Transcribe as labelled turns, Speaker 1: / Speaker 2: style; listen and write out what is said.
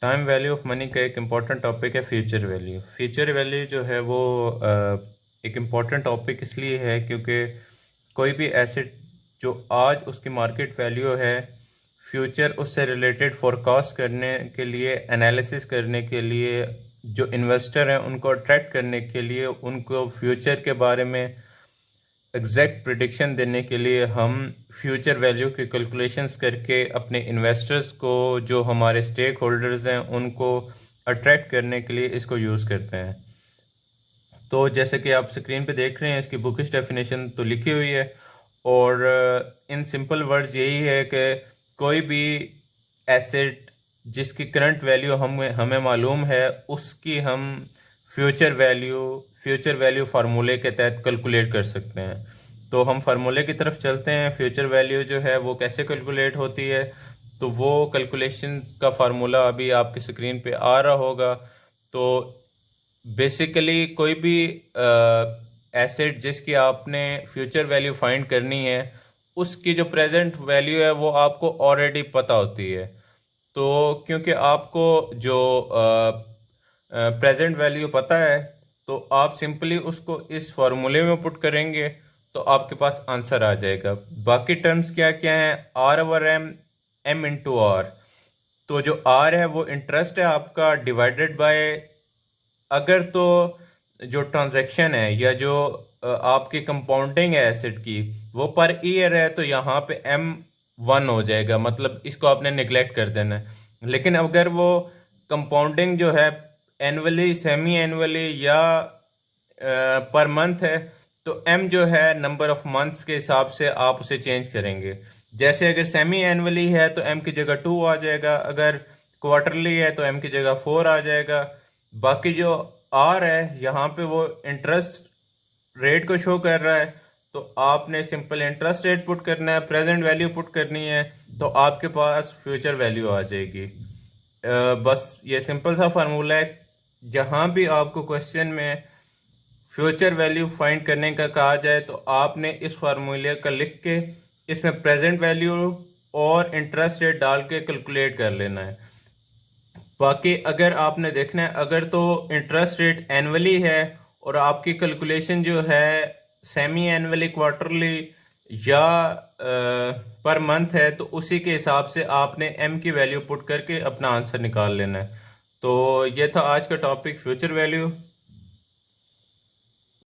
Speaker 1: Time value of money का एक important topic है फ्यूचर वैल्यू। फ्यूचर वैल्यू जो है वो एक इम्पॉर्टेंट टॉपिक इसलिए है क्योंकि कोई भी एसेट जो आज उसकी मार्केट वैल्यू है, फ्यूचर उससे रिलेटेड फोरकास्ट करने के लिए, एनालिसिस करने के लिए, जो इन्वेस्टर हैं उनको अट्रैक्ट करने के लिए, उनको फ्यूचर के बारे में एग्जैक्ट प्रिडिक्शन देने के लिए हम फ्यूचर वैल्यू की कैलकुलेशंस करके अपने इन्वेस्टर्स को, जो हमारे स्टेक होल्डर्स हैं, उनको अट्रैक्ट करने के लिए इसको यूज़ करते हैं। तो जैसे कि आप स्क्रीन पे देख रहे हैं, इसकी बुकिश डेफिनेशन तो लिखी हुई है और इन सिंपल वर्ड्स यही है कि कोई भी एसेट जिसकी करंट वैल्यू हमें मालूम है, उसकी हम फ्यूचर वैल्यू फार्मूले के तहत कैलकुलेट कर सकते हैं। तो हम फार्मूले की तरफ चलते हैं। फ्यूचर वैल्यू जो है वो कैसे कैलकुलेट होती है, तो वो कैलकुलेशन का फार्मूला अभी आपकी स्क्रीन पे आ रहा होगा। तो बेसिकली कोई भी एसेट जिसकी आपने फ्यूचर वैल्यू फाइंड करनी है, उसकी जो प्रेजेंट वैल्यू है वो आपको ऑलरेडी पता होती है। तो क्योंकि आपको जो प्रेजेंट वैल्यू पता है, तो आप सिंपली उसको इस फॉर्मूले में पुट करेंगे तो आपके पास आंसर आ जाएगा। बाकी टर्म्स क्या क्या हैं? R over m, m into r. तो जो आर है वो इंटरेस्ट है आपका, डिवाइडेड बाय, अगर तो जो ट्रांजैक्शन है या जो आपकी कंपाउंडिंग है एसिड की, वो पर ईयर है, तो यहाँ पे M1 हो जाएगा, मतलब इसको आपने निगलेक्ट कर देना है। लेकिन अगर वो कंपाउंडिंग जो है एनुअली, सेमी एनुअली या पर मंथ है, तो M जो है नंबर ऑफ मंथ्स के हिसाब से आप उसे चेंज करेंगे। जैसे अगर सेमी एनुअली है तो M की जगह 2 आ जाएगा, अगर क्वार्टरली है तो M की जगह 4 आ जाएगा। बाकी जो आर है यहाँ पे वो इंटरेस्ट रेट को शो कर रहा है, तो आपने सिंपल इंटरेस्ट रेट पुट करना है, प्रेजेंट वैल्यू पुट करनी है, तो आपके पास फ्यूचर वैल्यू आ जाएगी। बस ये सिंपल सा फार्मूला है। जहाँ भी आपको क्वेश्चन में फ्यूचर वैल्यू फाइंड करने का कहा जाए, तो आपने इस फार्मूले का लिख के इसमें प्रेजेंट वैल्यू और इंटरेस्ट रेट डाल के कैलकुलेट कर लेना है। बाकी अगर आपने देखना है, अगर तो इंटरेस्ट रेट एनुअली है और आपकी कैलकुलेशन जो है सेमी एनुअली, क्वार्टरली या पर मंथ है, तो उसी के हिसाब से आपने एम की वैल्यू पुट करके अपना आंसर निकाल लेना है। तो ये था आज का टॉपिक, फ्यूचर वैल्यू।